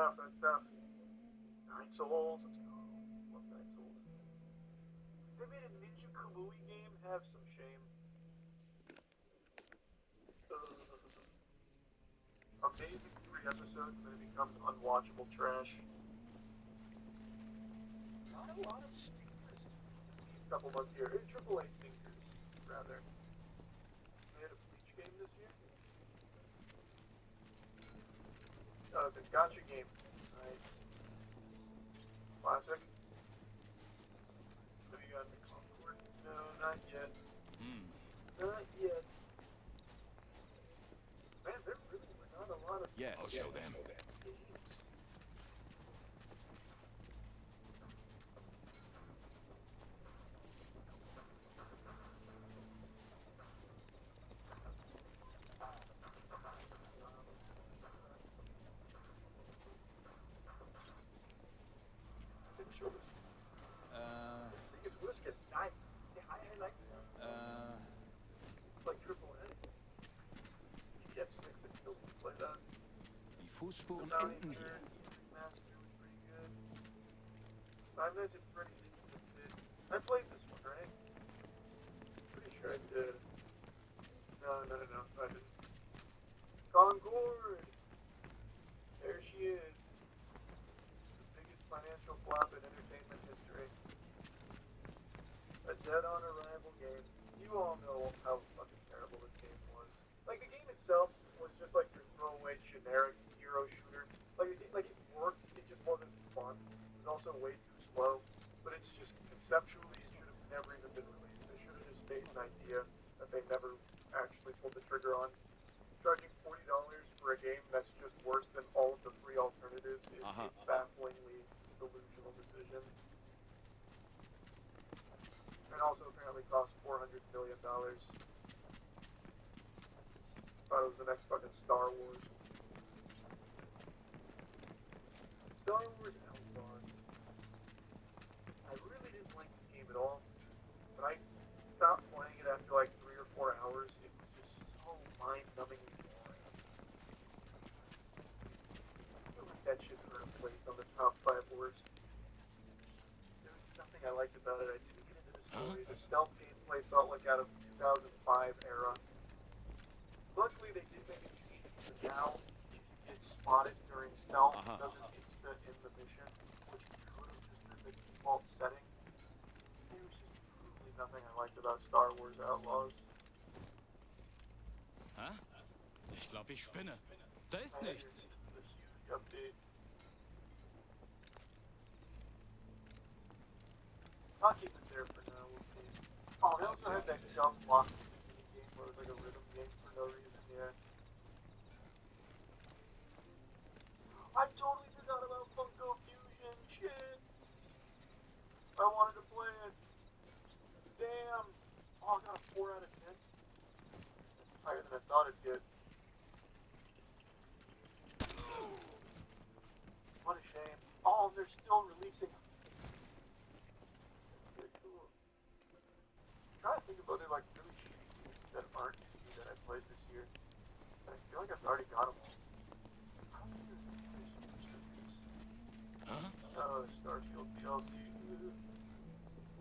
tough, that's tough. 9 souls, let's go. Love 9 souls. They made a Ninja Kamui game, have some shame. Amazing 3 episodes, and then it becomes unwatchable trash. Not a lot of stinkers these couple months here. AAA stinkers, rather. We had a Bleach game this year. Oh, it's a gotcha game. Nice. Classic. Have you gotten the Concord? No, not yet. Not yet. Man, there really were not a lot of... Yeah, I'll show them. Die Fußspuren enden hier. I played this one, right? Pretty sure I did. No, I didn't. Concord! There she is. The biggest financial flop in entertainment history. A dead-on-arrival game. You all know how fucking terrible this game was. Like, the game itself was just like your throwaway generic hero shooter. Like it worked, it just wasn't fun. It was also way too slow. But it's just conceptually, it should have never even been released. They should have just made an idea that they never actually pulled the trigger on. Charging $40 for a game that's just worse than all of the free alternatives is a bafflingly delusional decision. And also apparently cost $400 million. Thought it was the next fucking Star Wars. Star Wars Outlaws. I really didn't like this game at all, but I stopped playing it after like 3 or 4 hours. It was just so mind-numbingly boring. I feel like that should earn a place on the top 5 worst. There was nothing I liked about it. I didn't get into the story. The stealth gameplay felt like out of 2005 era. Luckily, they did make a change, so now if you get spotted during stealth, it doesn't insta in the mission, which could have just been the default setting. There was just truly nothing I liked about Star Wars Outlaws. Hä? Ich glaube, ich spinne. Da ist nichts. This is a huge update. I'll keep it there for now, we'll see. Oh, they also had that jump block game where it was like a rhythm game for no reason, yeah. I totally forgot about Funko Fusion, shit! I wanted to play it. Damn! Oh, I got a 4 out of 10. That's higher than I thought it'd get. What a shame. Oh, they're still releasing. That's really cool. I'm trying to think about it like really shitty games that aren't indie that I played this year. And I feel like I've already got them all. I don't think there's any place restrictions. Oh, Starfield DLC.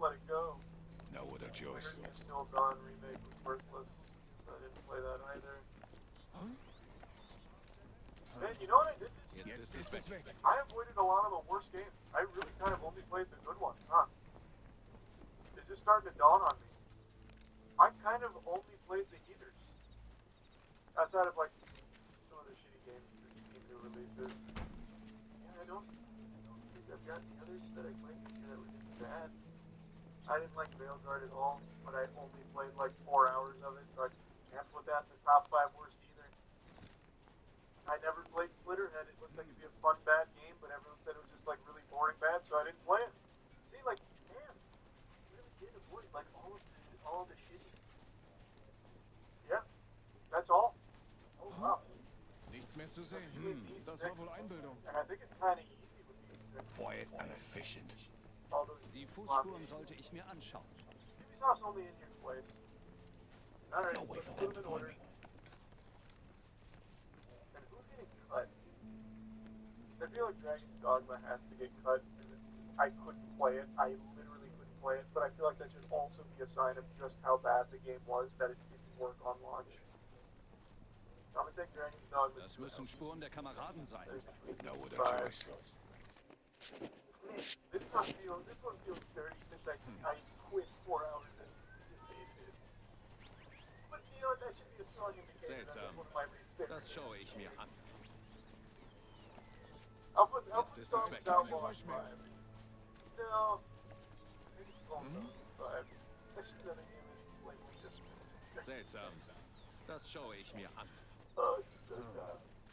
Let it go. No other choice. Still Gone remake was worthless. So I didn't play that either. Man, you know what I did this year? Jetzt ist es weg. I avoided a lot of the worst games. I really kind of only played the good ones, huh? It's just starting to dawn on me. I kind of only played the heaters. Outside of like some of the shitty games that came new releases. Yeah, I don't think I've got the others that I played this year that were just bad. I didn't like Veilguard at all, but I only played like 4 hours of it, so I can't put that in the top 5 worst either. I never played Slitterhead. It looked like it'd be a fun, bad game, but everyone said it was just like really boring bad, so I didn't play it. See, like, damn, really did avoid like all of the shitties. Yeah, that's all. Oh wow. Nichts mehr zu sehen. Das war wohl Einbildung. And I think it's kind of easy with these things. Quiet and efficient. All those Die Fußspuren sollte ich mir anschauen. Ubisoft's only in your place. Alright, No way let's for put them them to in order. find me. And who's getting cut? I feel like Dragon's Dogma has to get cut. I couldn't play it. I literally couldn't play it. But I feel like that should also be a sign of just how bad the game was that it didn't work on launch. I'm gonna take Dragon's Dogma. Das müssen Spuren der Kameraden sein. No other choice. This one feels dirty since I quit 4 hours and just hated it. But you know what, that should be a strong indicator that Seltsam. one of my least favorites. Das schaue ich mir an. I'll put Jetzt ist Star es Wars weg. Outlaws 5. No. Maybe Stormfront 5. That's another game that's like Seltsam. Das schaue ich mir an.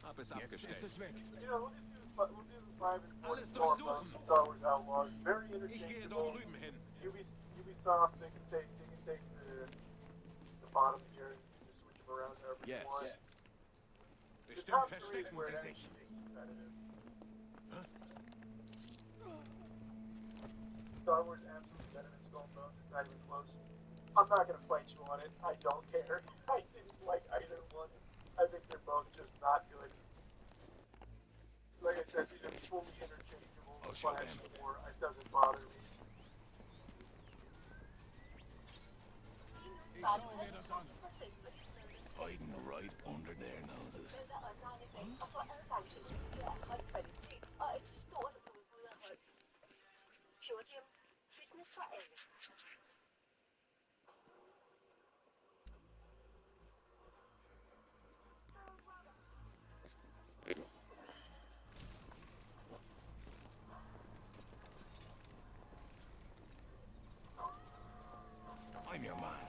Hab es Jetzt ist es abgestellt. weg. You know, we'll do 5 and 4 Alles Stormfront, durchsuchen. Star Wars Outlaws. Very Ich gehe interchangeable. dort drüben hin. Ubisoft, they can take the bottom here and just switch them around however you Yes. want. The Bestimmt top 3 is verstecken where sie it sich. actually gets competitive. Star Wars absolutely better than Stormfront. It's not even close. I'm not gonna fight you on it. I don't care. I didn't like either one. I think they're both just not good. Like I said, these are fully interchangeable. I'll show Class them. 4. It doesn't bother me. Ich schaue mir das an. Hiding right under their noses. I'm your man.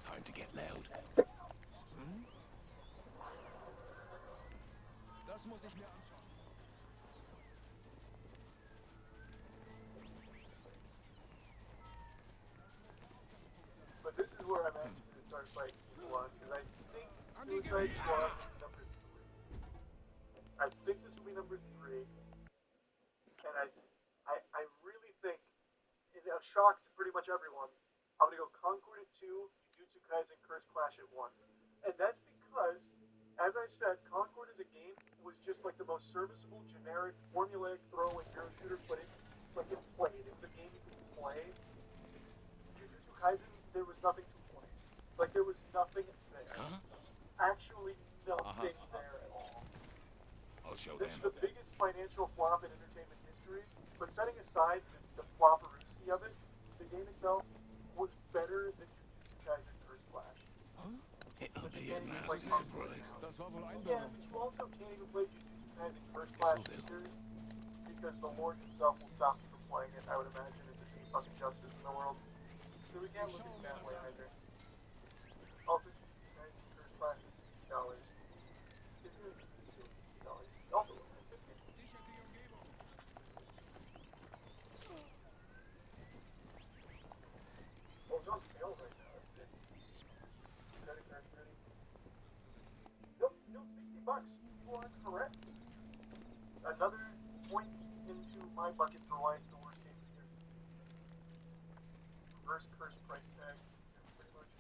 Time to get loud. Das muss ich mir anschauen. But this is where I'm actually going to start fighting people on, because I think Suicide Squad will be number 3. I think this will be number 3. And I really think, in a shock to pretty much everyone, I'm going to go Concord at 2, Jujutsu Kaisen Curse Clash at 1. And that's because, as I said, Concord as a game was just like the most serviceable, generic, formulaic throwaway hero shooter, but it played. It was a game you could play. Jujutsu Kaisen, there was nothing to play. Like, there was nothing there. Huh? Actually, nothing there at all. I'll show This is them. the biggest financial flop in entertainment history, but setting aside the flopperooski of it, the game itself was better than Jujutsu Kaisen Curse Clash. It'll be a Can't even nasty play surprise. Das war wohl Yeah, Einbildung. but you also can't even play Jujutsu Kaisen Curse Clash This'll do. either, because the Lord himself will stop you from playing it, I would imagine, if there's any fucking justice in the world. So we can't look at it that way either. Also, Jujutsu Kaisen Curse Clash is $60. It's going to be $60. Also, Sichert die Umgebung. oh, it's on sale right now. Credit card ready. Nope, still $60. You are correct. Another point into my bucket for why it's the worst game of the year. Reverse curse price tag, pretty much.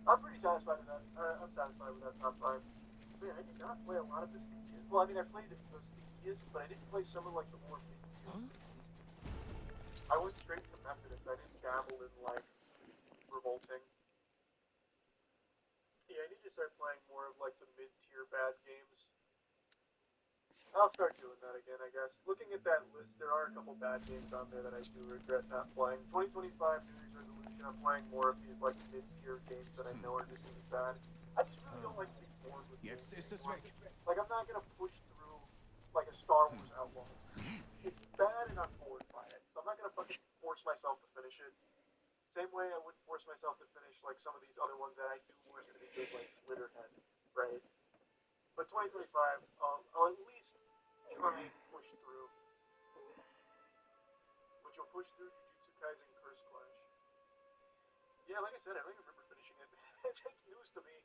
I'm pretty satisfied with that. I'm satisfied with that top 5. Man, I did not play a lot of the Stickiest. Well, I mean, I played the Stickiest, but I didn't play some of like the more mid-tier. I went straight to Methodist. I didn't dabble in like revolting. Yeah, I need to start playing more of like the mid-tier bad games. I'll start doing that again, I guess. Looking at that list, there are a couple bad games on there that I do regret not playing. 2025 New Year's resolution, I'm playing more of these like mid-tier games that I know are just gonna be bad. I just really don't like to be bored with Jetzt games ist es anymore. weg. Like, I'm not gonna push through like a Star Wars Outlaws. It's bad and I'm bored by it, so I'm not gonna fucking force myself to finish it. Same way I wouldn't force myself to finish like some of these other ones that I do want to be good, like Slitterhead, right? But 2025, I'll at least try and push through. But you'll push through Jujutsu Kaisen Curse Clash. Yeah, like I said, I don't even remember finishing it. It's news to me.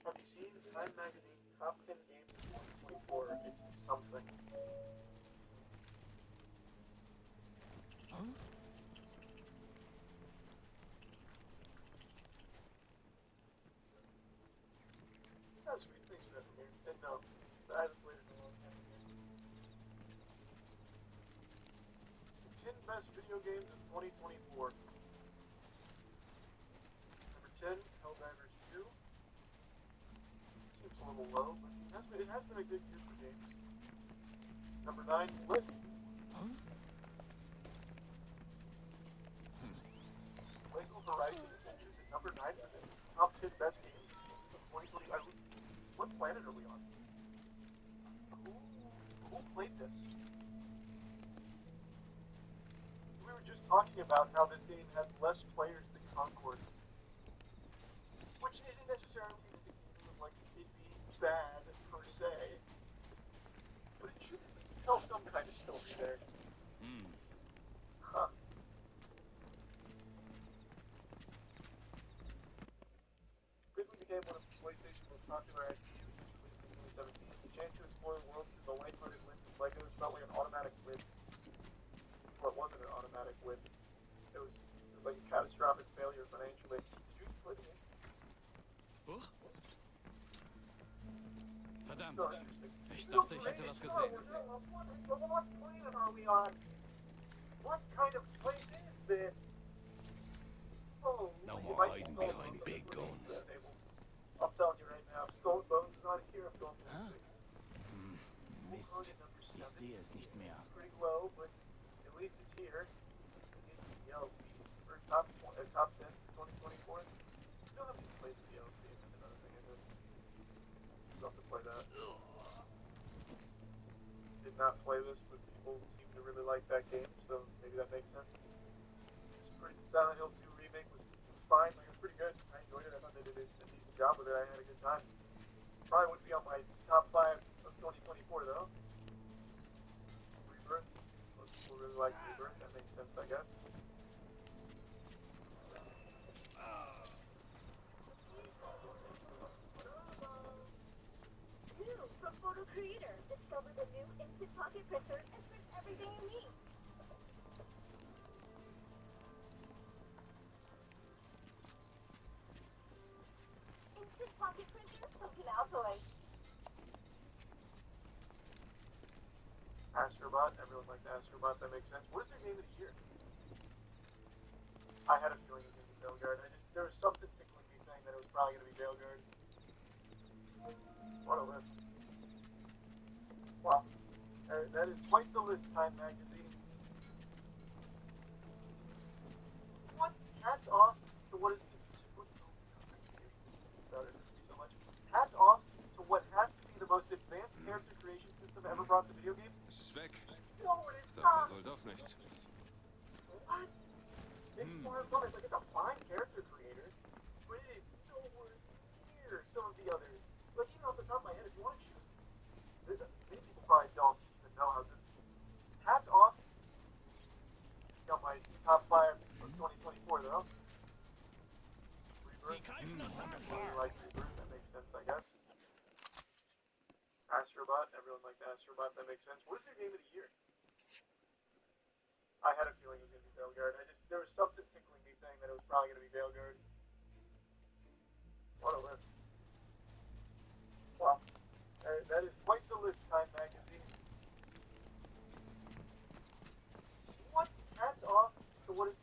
Have you seen Time Magazine's top 10 games of 2024? It's something. that game. And no, I haven't played it in a long time. 10 best video games of 2024. Number 10, Helldivers 2. Seems a little low, but it has been a good year for games. Number 9, Lit. Lego Horizon Adventures at number 9 for the top 10 best games of 2020. What planet are we on? Who played this? We were just talking about how this game had less players than Concord. Which isn't necessarily indicative of, like, it being bad per se. But it should at least tell some kind of story there. Huh. Quickly became one of PlayStation's most popular IPs, released in 2017. The chance to explore the world through the lighthearted lens of Legos felt like an automatic win. Well, it wasn't an automatic win. It was like a catastrophic failure financially. Did you play the game? Huch. Verdammt. So interesting. Ich dachte, ich hätte was gesehen. What planet are we on? What kind of place is this? Oh, No you more might be hiding Skull behind Bones big at the guns. table. I'm telling you right now, Skull Bones is not here. I'm going to Mist. Ich sehe es nicht mehr. pretty low, but at least it's here. It's DLC for top 10 for 2024. Still haven't played the DLC. That's another thing I did. Still have to play that. Did not play this, but people seem to really like that game, so maybe that makes sense. Silent Hill 2 remake was fine. Like, it was pretty good. I enjoyed it. I thought they did a decent job with it. I had a good time. Probably wouldn't be on my top 5 of 2024 though. Rebirth. Most people really like Rebirth. That makes sense, I guess. New from Photo Creator. Discover the new Instant Pocket Printer and print everything you need. Instant Pocket Printer from Canal Toys. Astrobot. Everyone liked Astrobot. That makes sense. What is their game of the year? I had a feeling it was going to be Veilguard. There was something tickling me saying that it was probably going to be Veilguard. What a list. Wow. That is quite the list, Time Magazine. What? Hats off to what is... so much. Hats off to what has to be the most advanced character creation system ever brought to video games. Es ist weg. No, it is Das war not. wohl doch nicht. What? It's far from it. Like, it's a fine character creator, but it is nowhere near some of the others. Like, even off the top of my head, if you want to choose, many people probably don't even know how good. Hats off. Got my top 5 of 2024 though. Sie greifen uns an. Really like Rebirth, that makes sense, I guess. Astrobot, everyone liked Astrobot, that makes sense. What is their game of the year? I had a feeling it was going to be Veilguard. There was something tickling me saying that it was probably going to be Veilguard. What a list. Wow. That is quite the list, Time Magazine. What? Hats off to what is...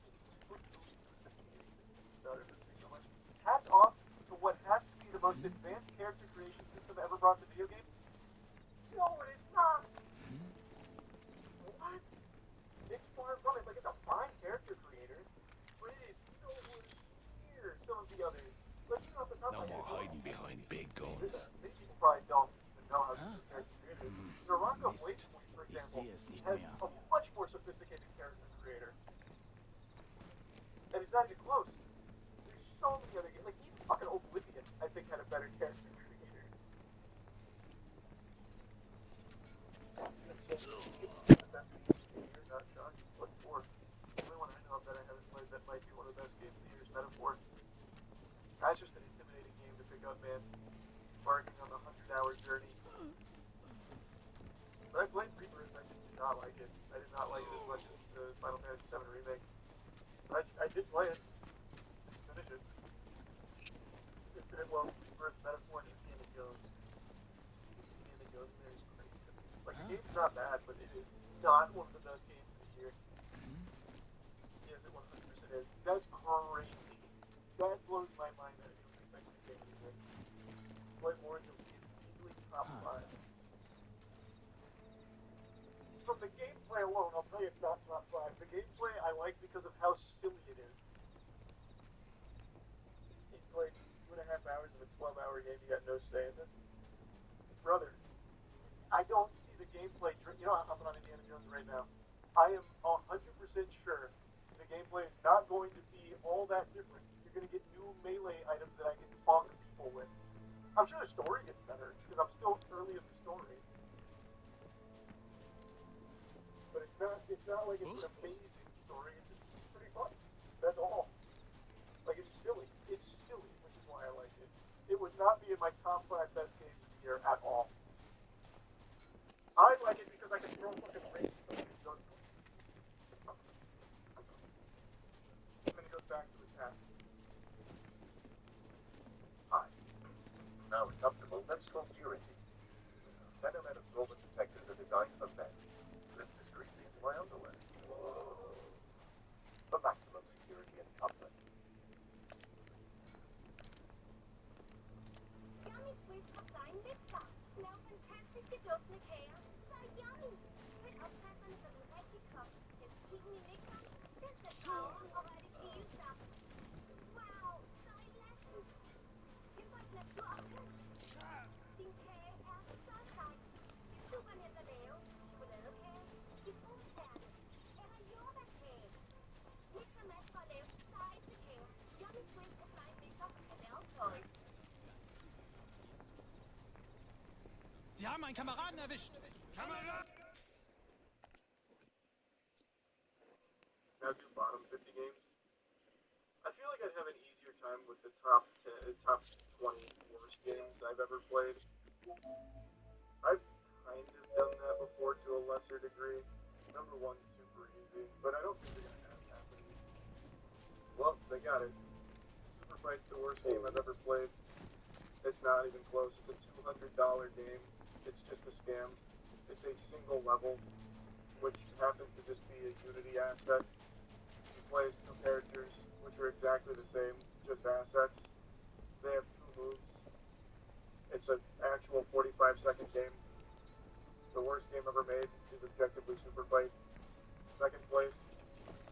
so much. Hats off to what has to be the most advanced character creation system ever brought to video games. No, it is not. What? It's far from it. Like, it's a fine character creator, but it is nowhere near some of the others. Like, even off the top No of my more head, hiding behind big guns. many people probably don't even know how good this character creator is. Naraka Mist. Wastepoint, for Ich example, sehe es nicht has mehr. a much more sophisticated character creator. And it's not even close. There's so many other games. Like, even fucking Oblivion, I think, had a better character creator. Not shocked. What for? The only one I know of that I haven't played that might be one of the best games of the year is Metaphor. That's just an intimidating game to pick up, man. Embarking on the 100-hour journey. But I played Rebirth, I just did not like it. I did not like it as much as the Final Fantasy VII Remake. But I did play it. Finish it. Well, Rebirth, Metaphor, and Indiana Jones. Like, the game's not bad, but it is not one of the best games of the year. Yes, it 100% is. That's crazy. That blows my mind that it was expecting the game to play more and you'll see it's easily top 5. From the gameplay alone, I'll tell you it's not top 5. The gameplay I like because of how silly it is. You played 2.5 hours of a 12-hour game, you got no say in this. Brother, I don't see the gameplay. You know, I'm on Indiana Jones right now. I am 100% sure the gameplay is not going to be all that different. You're going to get new melee items that I can bonk people with. I'm sure the story gets better because I'm still early in the story. But it's not like it's an amazing story. It's just pretty fun. That's all. Like, it's silly. It's silly, which is why I like it. It would not be in my top 5 best games of the year at all. I like it because I can throw fucking rings from these guns. And then it goes back to the task. Hi. Now it's optimal. Let's go security. Venom and absorbent detectors are designed for men. Let's discreetly in my underwear. For maximum security and comfort. Yummy Twist har egen mixer. Lav fantastiske duftende kager. Så yummy! Hent opskrifterne som en rigtig kop. Hæld stigen i mixeren. Tilsæt farven og rør det hele sammen. Wow, så elastisk. Tilføj glasur og pynt. Din kage er så sej. Det er super nemt at lave. Chokoladekage, citrontærte eller jordbærkage. Mix og match for at lave de sejeste kager. Yummy Twist er egen mixer fra Canal Toys. Sie haben einen Kameraden erwischt. Now do bottom 50 games. I feel like I'd have an easier time with the top 20 worst games I've ever played. I've kind of done that before to a lesser degree. Number 1's super easy, but I don't think they're gonna have that many. Well, they got it. Super Fight's the worst game I've ever played. It's not even close. It's a $200 game. It's just a scam. It's a single level, which happens to just be a Unity asset. You play as 2 characters, which are exactly the same, just assets. They have 2 moves. It's an actual 45-second game. The worst game ever made is objectively Super Fight. Second place,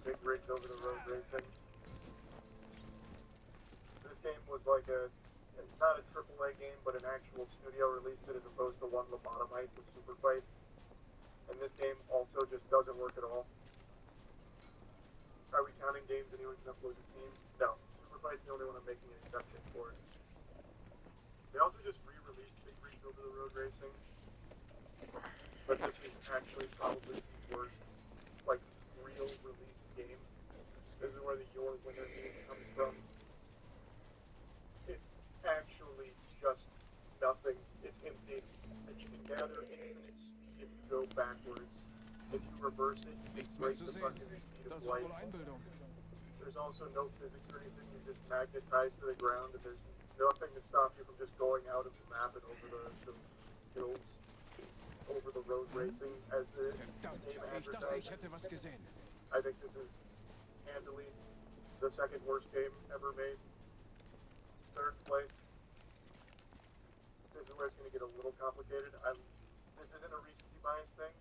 Big Rigs Over the Road Racing. This game was like not a AAA game, but an actual studio released it as opposed to one lobotomite with Super Fight. And this game also just doesn't work at all. Are we counting games anyone can upload to Steam? No. Super Fight's the only one I'm making an exception for. They also just re-released Big Rigs Over the Road Racing. But this is actually probably the worst, like, real released game. This is where the Your Winner game comes from. It's actually just nothing. It's empty. And you can gather infinite speed if you go backwards. If you reverse it, you Nichts can mehr break zu the sehen. fucking speed of Das war light. wohl Einbildung. There's also no physics or anything. You're just magnetized to the ground, and there's nothing to stop you from just going out of the map and over the hills, over the road racing as the Verdammt, game ich dachte, ich advertised. hätte was gesehen. I think this is handily the second worst game ever made. Third place. This is where it's going to get a little complicated. This isn't a recency bias thing.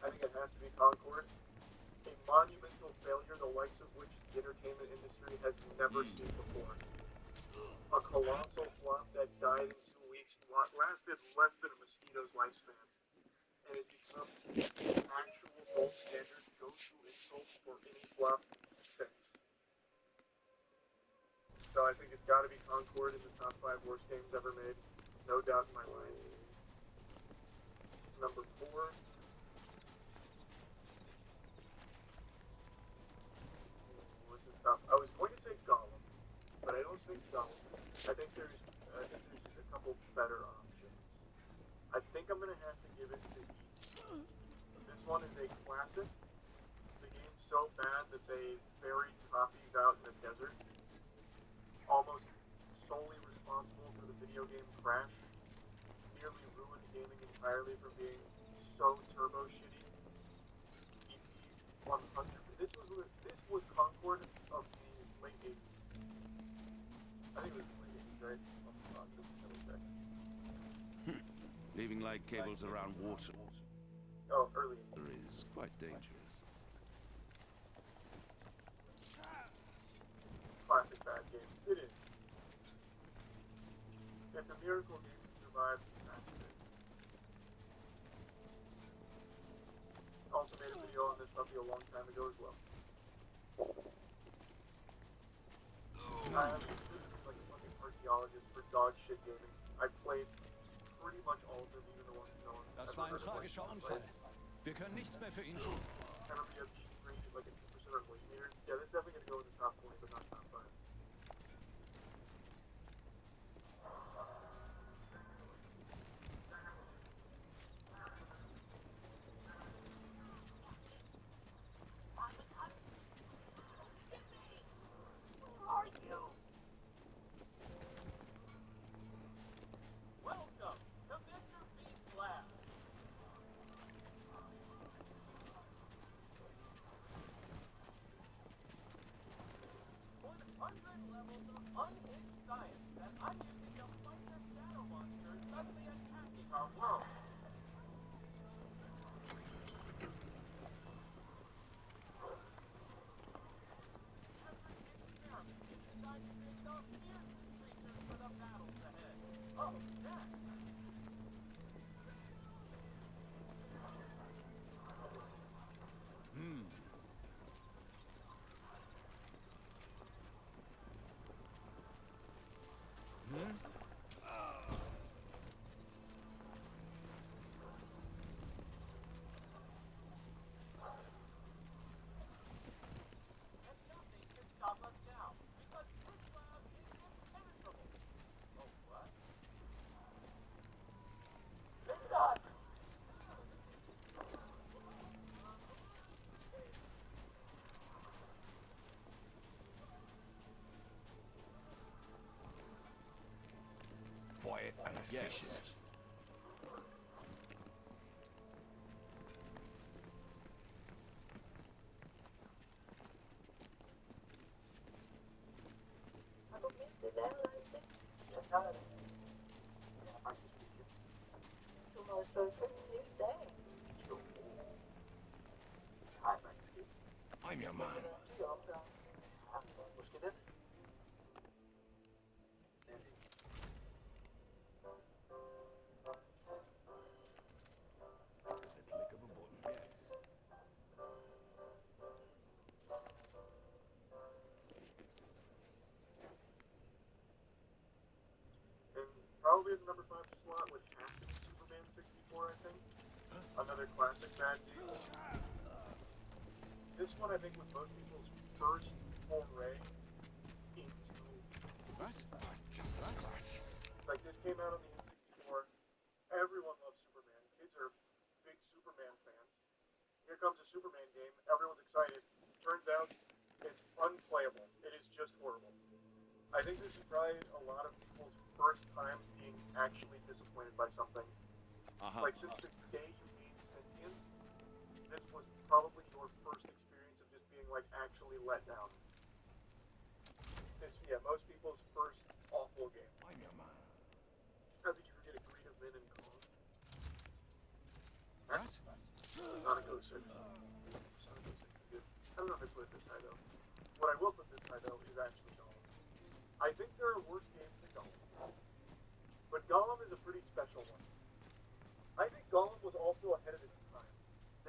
I think it has to be Concord. A monumental failure the likes of which the entertainment industry has never seen before. A colossal flop that died in 2 weeks, lasted less than a mosquito's lifespan, and has become the actual gold standard go-to insult for any flop since. So I think it's got to be Concord in the top 5 worst games ever made. No doubt in my mind. Number 4. This is tough. I was going to say Gollum, but I don't think Gollum. I think there's a couple better options. I think I'm gonna have to give it to Eat. This one is a classic. The game's so bad that they buried copies out in the desert, almost solely responsible for the video game crash. Nearly ruined gaming entirely from being so turbo shitty. EP 100. This was Concord of the late 80s. I think it was the late 80s, right? Double check. Leaving light cables around water Oh, early 80s. is quite dangerous. Classic bad game. It is. It's a miracle game to survive the accident. Also made a video on this puppy a long time ago as well. I am like a fucking archaeologist for dog shit gaming. I played pretty much all of them, even the ones no one Das ever war ein heard of, like, tragischer Unfall. Wir können nichts mehr für ihn tun. Ever be rated like a 2% of weight meters. Yeah, this is definitely gonna go in the top 20, but not top 5. Welcome to Mr. Beast's Lab. 100 levels of unhinged science that I'm using to fight the shadow monsters suddenly attacking our world. Every experiment is designed to create the fiercest creatures for the battles ahead. Oh, next. And nothing can stop us now, because this lab is impenetrable. Oh, what? It's done! Quiet and efficient. I'm your man. The click of a button. And probably the number 5 slot would have to be Superman 64, I think. Another classic bad game. This one, I think, was most people's first foray into... Was? Just a scratch. Like, this came out on the N64. Everyone loves Superman. Kids are big Superman fans. Here comes a Superman game. Everyone's excited. Turns out, it's unplayable. It is just horrible. I think this is probably a lot of people's first time being actually disappointed by something. Like, since the day you made Sentience, this was probably your first experience of just being, like, actually let down. It's, yeah, most people's first awful game. I'm your man. How did you forget a Green of Min and Kong? Was? Sonic 06. Sonic 06 is good. I don't know if I put it this high, though. What I will put this high, though, is actually Gollum. I think there are worse games than Gollum. But Gollum is a pretty special one. I think Gollum was also ahead of its time.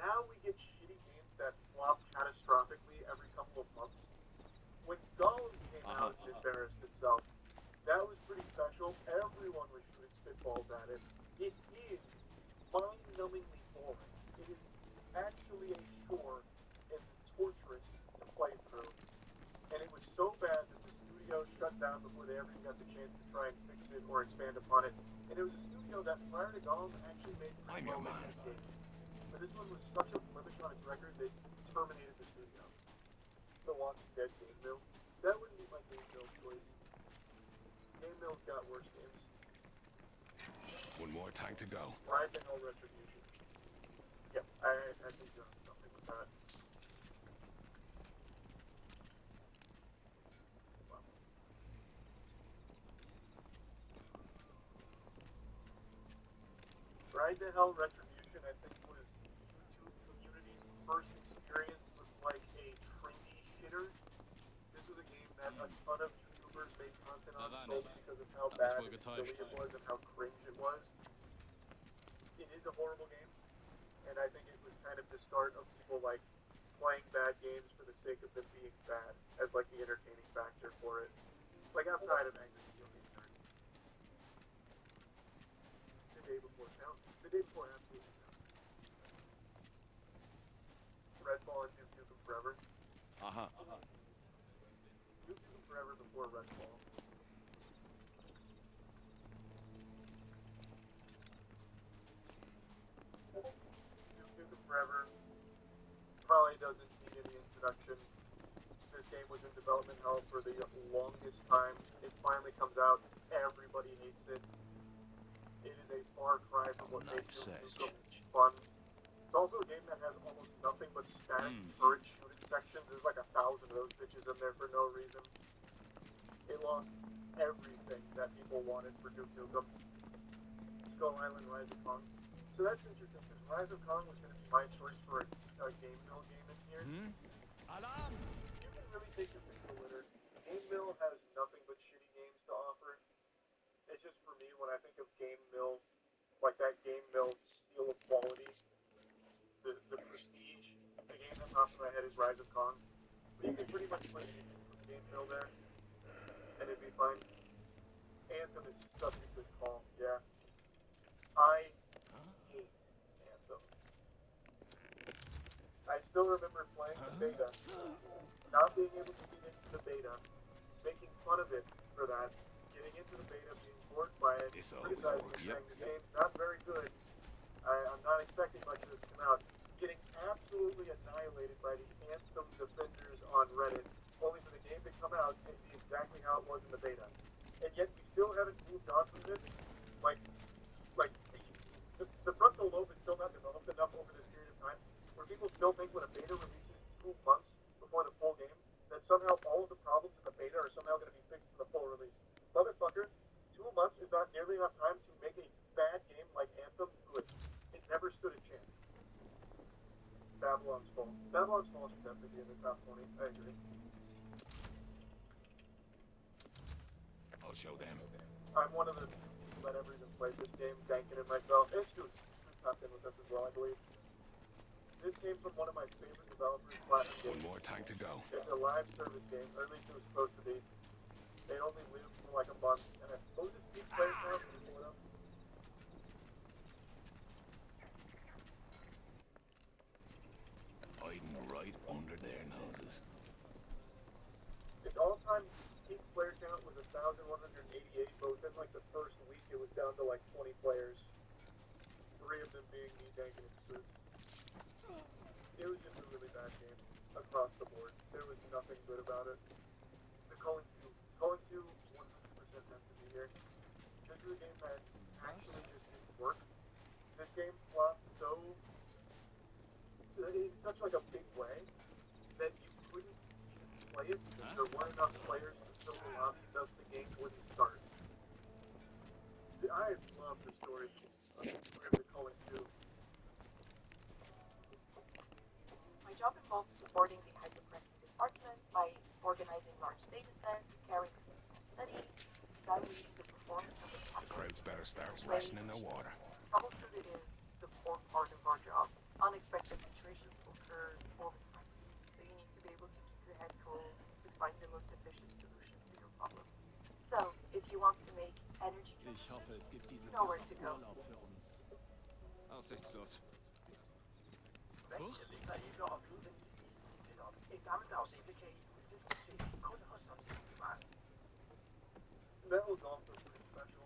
Now we get shitty games that flop catastrophically every couple of months. When Gollum came out and embarrassed itself, that was pretty special. Everyone was shooting spitballs at it. It is mind-numbingly boring. It is actually a chore and torturous to play through. And it was so bad that the studio shut down before they ever even got the chance to try and fix it or expand upon it. And it was a studio that, prior to Gollum, actually made I'm pretty your well man. received games. But this one was such a blemish on its record, they terminated the studio. The Walking Dead Game Mill. That wouldn't be my Game Mill choice. Game Mill's got worse games. One more tank to go. Rising Hell Retribution. I think you're on something with that. Wow. Ride to Hell Retribution, I think, was YouTube community's first experience with like a trendy shitter. This was a game that a ton of YouTubers made content on solely because of how bad and silly it was and how cringe it was. It is a horrible game, and I think it was kind of the start of people like playing bad games for the sake of them being bad as like the entertaining factor for it. Like outside of Angry Video Game Nerd. The day before count. The day before absolutely count. Redfall and Duke Nukem Forever. Uh-huh. Duke Nukem Forever before Redfall. Duke Nukem Forever probably doesn't need any introduction. This game was in development hell for the longest time. It finally comes out. Everybody hates it. It is a far cry from what made Duke Nukem fun. It's also a game that has almost nothing but static turret shooting sections. There's like 1,000 of those bitches in there for no reason. It lost everything that people wanted for Duke Nukem. Skull Island Rise of Kong. So that's interesting because Rise of Kong was going to be my choice for a Game Mill game in here. Alarm! You can really take your pick of the litter. Game Mill has nothing but shitty games to offer. It's just for me when I think of Game Mill, like that Game Mill seal of quality, the prestige. The game that pops in my head is Rise of Kong. But you can pretty much play anything from Game Mill there, and it'd be fine. Anthem is such a good call, yeah. I hate Anthem. I still remember playing the beta, not being able to get into the beta, making fun of it for that, getting into the beta, being bored by it, criticizing it, saying the game's not very good. I'm not expecting much of this to come out. Getting absolutely annihilated by the Anthem defenders on Reddit, only for the game to come out and be exactly how it was in the beta. And yet we still haven't moved on from this. Like the frontal lobe is still not developed enough over this period of time where people still think when a beta releases 2 months before the full game, that somehow all of the problems in the beta are somehow going to be fixed in the full release. Motherfucker, 2 months is not nearly enough time to make a bad game like Anthem good. It never stood a chance. Babylon's Fall. Babylon's Fall should definitely be in the top 20. I agree. I'll show them. I'm one of the few people that ever even played this game, banking it myself. And Stu's topped in with us as well, I believe. This came from one of my favorite developers, Platinum One Games. more tank to go. It's a live service game, or at least it was supposed to be. It only lived for like a month, and I suppose it's peak player count. Can you pull it up? Hiding right under their noses. Its all-time peak player count was 1,188, but within like the first week, it was down to like 20 players. 3 of them being me tanking its suits. It was just a really bad game across the board. There was nothing good about it. The Calling 2 100% has to be here. This is a game that actually just didn't work. This game flopped so in such like a big way that you couldn't even play it because there weren't enough players to fill the lobby, thus the game wouldn't start. I love the story of the Calling 2. My job involves supporting the hydrographic department by organizing large data sets, carrying seasonal studies, evaluating the performance of the The crowds better start Ways. rationing their water. Troubleshooting is the core part of our job. Unexpected situations occur all the time, so you need to be able to keep your head cool to find the most efficient solution to your problem. So, if you want to make energy Ich hoffe, es gibt dieses Jahr Jahr noch Urlaub für uns. Aussichtslos. That was also pretty special.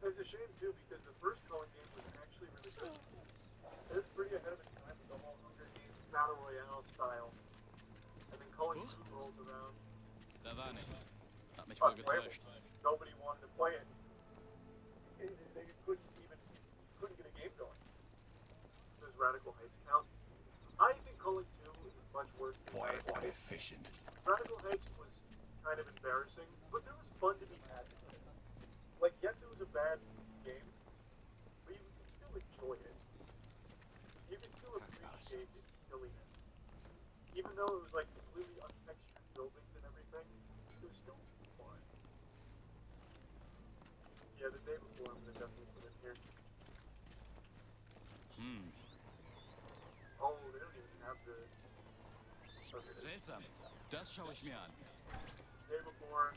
It's a shame too because the first Calling game was actually really good. It was pretty ahead of its time with the whole Hunger Games Battle Royale style. And then Calling 2 rolls around. Da war nichts. Hat mich wohl getäuscht. Nobody wanted to play it. They couldn't get a game going. Because Radical Heights count? I think Calling 2 is much worse than Quiet Radical and Heights. efficient. Radical Heights was kind of embarrassing, but there was fun to be had. Like, yes, it was a bad game, but you could still enjoy it. You could still appreciate its silliness. Even though it was like completely untextured buildings and everything, it was still fun. Yeah, the day before I'm gonna definitely put in here. Oh, they don't even have the... Okay, Seltsam. Das schaue ich mir an. day before,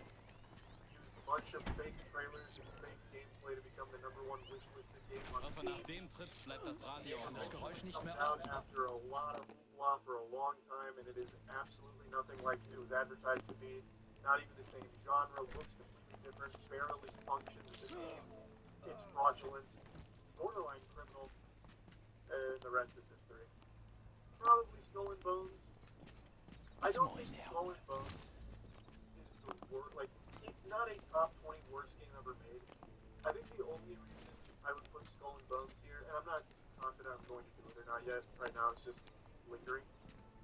used a bunch of fake trailers and fake gameplay to become the #1 wishlisted game on Hoffe, Steam. nach dem Trip bleibt das Radio Kann das aus. Geräusch nicht Comes mehr out an. after a lot of hoopla for a long time, and it is absolutely nothing like it was advertised to be. Not even the same genre, looks completely different, barely functions as a game. It's fraudulent, borderline criminal, and the rest is history. Probably Skull and Bones. I It's don't mine think now. Skull and Bones is the worst. Like, it's not a top 20 worst game ever made. I think the only reason I would put Skull and Bones here, and I'm not confident I'm going to do it or not yet. Right now, it's just lingering.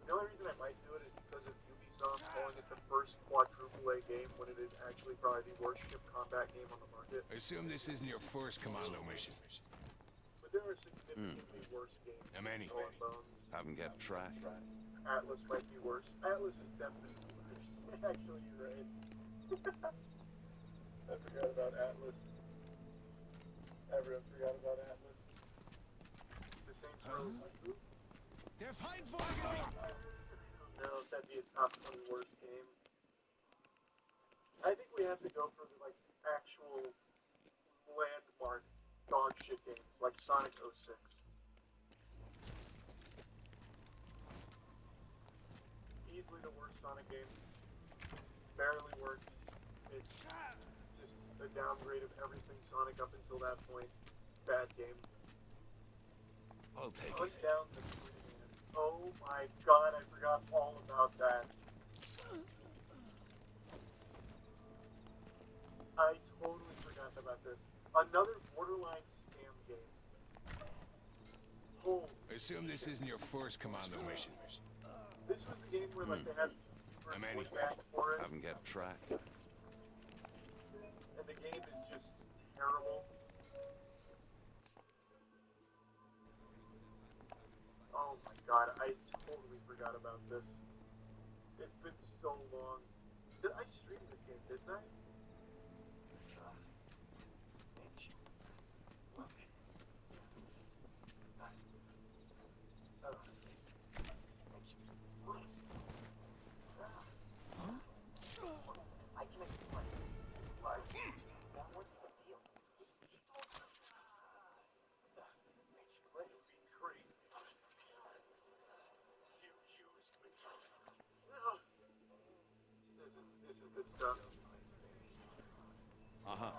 The only reason I might do it is because of Ubisoft calling it the first quadruple A game when it is actually probably the worst ship combat game on the market. I assume this isn't your first commando mission. But there are significantly worse games How many? than Skull and Bones. Haven't got track. Atlas might be worse. Atlas is definitely worse. Actually, you're right. I forgot about Atlas. Everyone forgot about Atlas. The Saints Row. Der Feind wurde gesichtet. I don't know if that'd be a top 20 worst game. I think we have to go for the like actual landmark dog shit games like Sonic 06. Easily the worst Sonic game. Barely worked. It's just a downgrade of everything Sonic up until that point. Bad game. I'll take Hunt it. down the Tree Man. Oh my god, I forgot all about that. I totally forgot about this. Another borderline scam game. Holy I assume this isn't your first commando mission. This was the game where like they had How many? voice act for it, Haven't got track. and the game is just terrible. Oh my god, I totally forgot about this. It's been so long. Did I stream this game, didn't I? I can explain. Like, that was the deal. He told me. Betrayed. You used me. This is good stuff. Aha.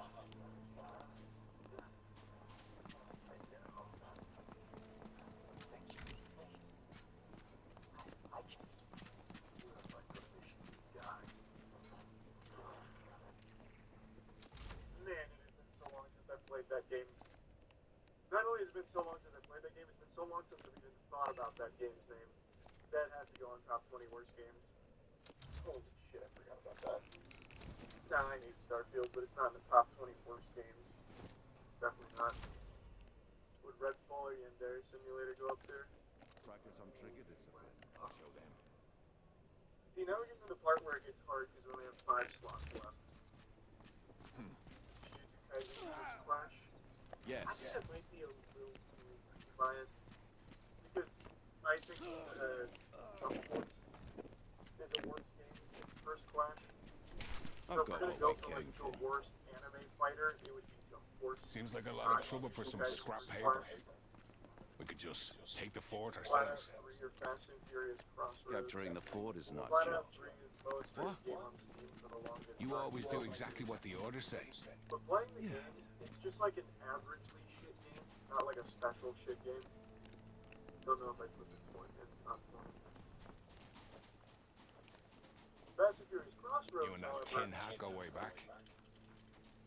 Man, it has been so long since I played that game. Not only has it been so long since I played that game, it's been so long since I've even thought about that game's name. That has to go on top 20 worst games. Holy shit, I forgot about that. Nah, I hate Starfield, but it's not in the top 20 worst games. Definitely not. Would Redfall or Yandere Simulator go up there? Practice on trigger discipline. I'll show them. See, now we're getting to the part where it gets hard because we only have 5 slots left. Jujutsu Kaisen First Clash. Yes. I think that might be a little too biased because I think Jump Force is a worse game than First Clash. So I've if we're got gonna what go we for came like for. the worst anime fighter, it would be Jump Force. Seems like a lot of trouble for some scrap paper. We could just take the fort ourselves. Flat Out 3 or Fast and Furious Crossroads. Capturing the fort is not Flat job. Out 3 is the most What? played game on Steam for the longest You time. always do exactly what the orders say. But playing the game, it's just like an averagely shit game, not like a special shit game. Don't know if I put this point in top 20. Fast and Furious Crossroads, You and that however, tin hat go way back.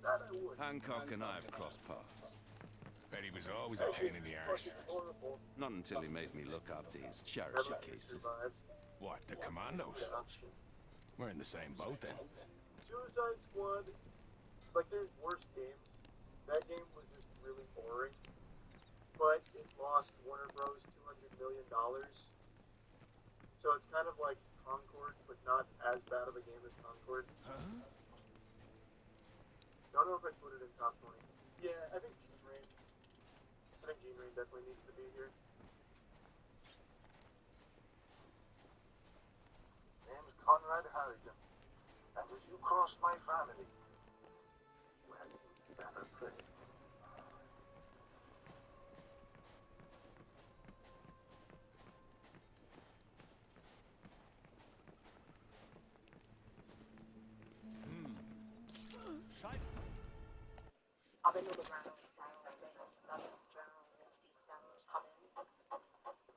that I would. Hancock and I have crossed paths. Bet he was always a pain in the arse. Fucking horrible. Not until he made me look after his Never charity could cases. survive. What, the Commandos? We're in the same boat then. Suicide Squad, like there's worse games. That game was just really boring. But it lost Warner Bros. $200 million. So it's kind of like Concord, but not as bad of a game as Concord. Huh? Don't know if I put it in top 20. Yeah, I think Gene Rain. I think Gene Rain definitely needs to be here. Name's Conrad Harrigan. And if you cross my family, well, you better pray. Aber nur gemeint, dass ich sage, wenn das dann drown, wenn die sounds come in.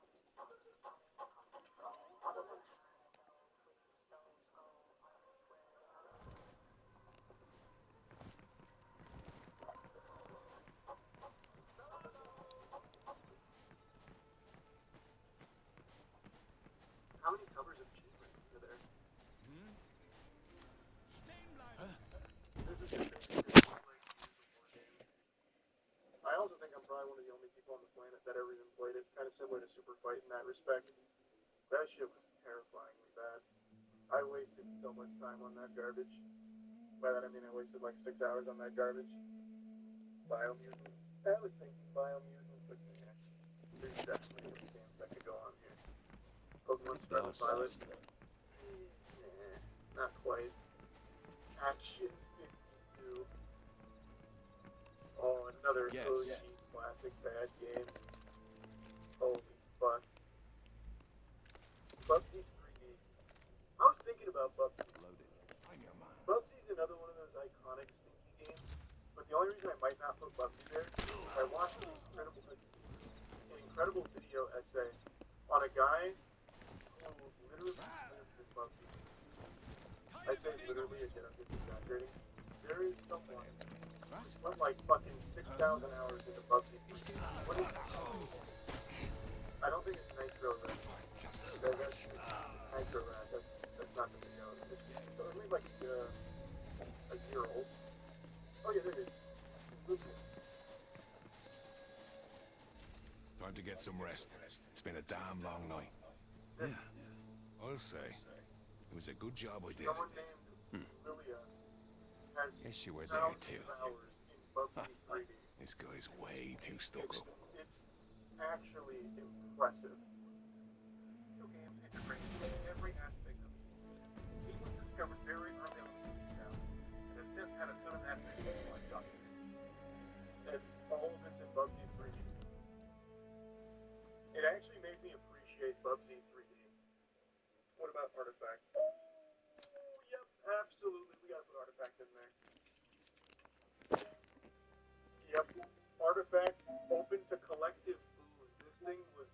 How many covers of Gene Rain are there? This is just I also think I'm probably one of the only people on the planet that ever even played it. Kind of similar to Super Fight in that respect. That shit was terrifyingly bad. I wasted so much time on that garbage. By that I mean I wasted like 6 hours on that garbage. Biomutant. I was thinking Biomutant, but yeah, there's definitely worse games that could go on here. Pokemon Scarlet Violet. Not quite. Action 52. Oh, another Yes. OG classic bad game. Holy fuck. Bubsy 3D. I was thinking about Bubsy. Loaded. I'm your man. Bubsy's another one of those iconic stinky games. But the only reason I might not put Bubsy there is I watched an incredible video essay on a guy who literally lives in Bubsy. I say literally again, I'm just exaggerating. There is someone who spent like fucking 6,000 hours into Bubsy. What is I don't think it's Nitro Red. That's Nitro Red. That's not the video. It's only like a year old. Oh yeah, there it is. Time to get some rest. It's been a damn long night. Yeah. I'll say, it was a good job I did. Someone named Lilia has Guess you were there too. hours in Bubsy 3D. This guy's way too stuck up. It's actually impressive. Video games integrated every aspect of it. It was discovered very early on in the 2000s and has since had a ton of aspects like documented. And all of it's in Bubsy 3D. It actually made me appreciate Bubsy 3D. What about Artifact? Oh, yep, absolutely. We gotta put Artifact in there. Yep, Artifact open to collective boons. This thing was